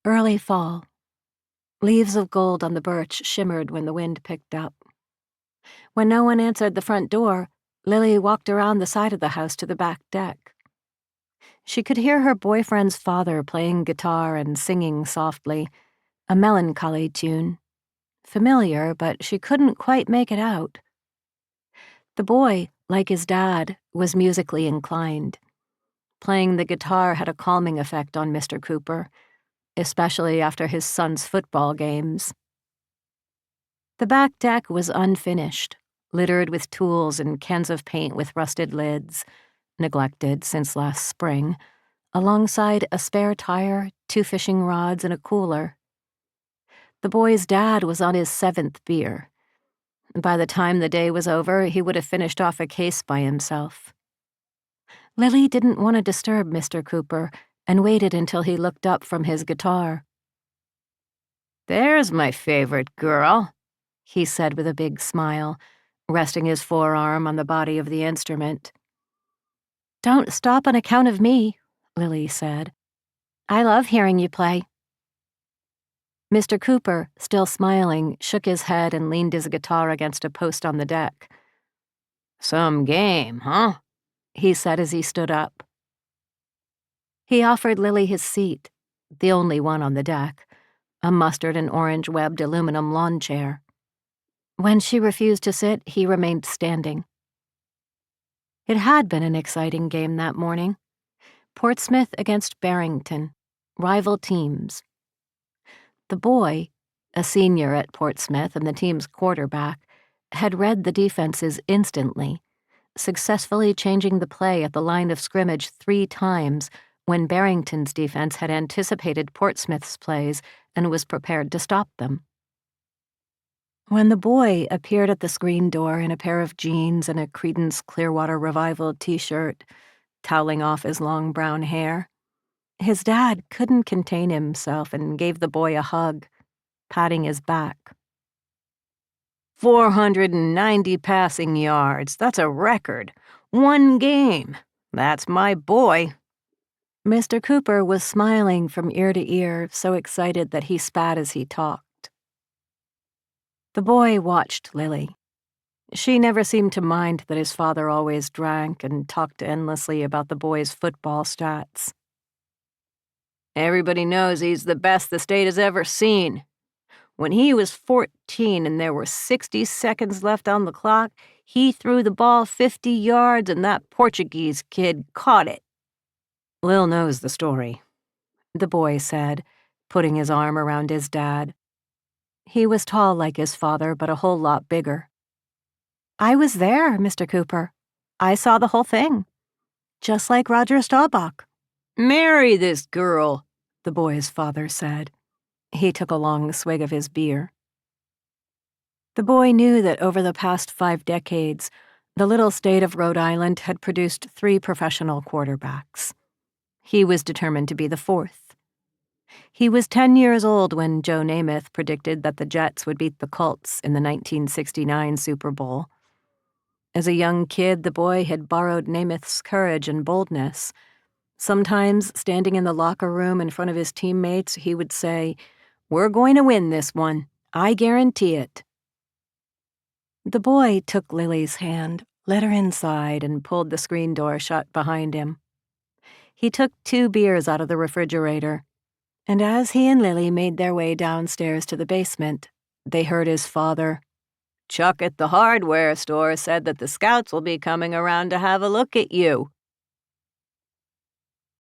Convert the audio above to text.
Early fall. Leaves of gold on the birch shimmered when the wind picked up. When no one answered the front door, Lily walked around the side of the house to the back deck. She could hear her boyfriend's father playing guitar and singing softly, a melancholy tune. Familiar, but she couldn't quite make it out. The boy, like his dad, was musically inclined. Playing the guitar had a calming effect on Mr. Cooper, especially after his son's football games. The back deck was unfinished, littered with tools and cans of paint with rusted lids, neglected since last spring, alongside a spare tire, 2 fishing rods, and a cooler. The boy's dad was on his 7th beer. By the time the day was over, he would have finished off a case by himself. Lily didn't want to disturb Mr. Cooper and waited until he looked up from his guitar. "There's my favorite girl," he said with a big smile, resting his forearm on the body of the instrument. "Don't stop on account of me," Lily said. "I love hearing you play." Mr. Cooper, still smiling, shook his head and leaned his guitar against a post on the deck. "Some game, huh?" he said as he stood up. He offered Lily his seat, the only one on the deck, a mustard and orange webbed aluminum lawn chair. When she refused to sit, he remained standing. It had been an exciting game that morning. Portsmouth against Barrington, rival teams. The boy, a senior at Portsmouth and the team's quarterback, had read the defenses instantly, successfully changing the play at the line of scrimmage 3 times when Barrington's defense had anticipated Portsmouth's plays and was prepared to stop them. When the boy appeared at the screen door in a pair of jeans and a Creedence Clearwater Revival t-shirt, toweling off his long brown hair, his dad couldn't contain himself and gave the boy a hug, patting his back. 490 passing yards. That's a record. 1 game. That's my boy. Mr. Cooper was smiling from ear to ear, so excited that he spat as he talked. The boy watched Lily. She never seemed to mind that his father always drank and talked endlessly about the boy's football stats. "Everybody knows he's the best the state has ever seen. When he was 14 and there were 60 seconds left on the clock, he threw the ball 50 yards and that Portuguese kid caught it." "Lil knows the story," the boy said, putting his arm around his dad. He was tall like his father, but a whole lot bigger. "I was there, Mr. Cooper. I saw the whole thing. Just like Roger Staubach." "Marry this girl," the boy's father said. He took a long swig of his beer. The boy knew that over the past 5 decades, the little state of Rhode Island had produced 3 professional quarterbacks. He was determined to be the 4th. He was 10 years old when Joe Namath predicted that the Jets would beat the Colts in the 1969 Super Bowl. As a young kid, the boy had borrowed Namath's courage and boldness. Sometimes, standing in the locker room in front of his teammates, he would say, "We're going to win this one. I guarantee it." The boy took Lily's hand, led her inside, and pulled the screen door shut behind him. He took 2 beers out of the refrigerator, and as he and Lily made their way downstairs to the basement, they heard his father. "Chuck at the hardware store said that the scouts will be coming around to have a look at you."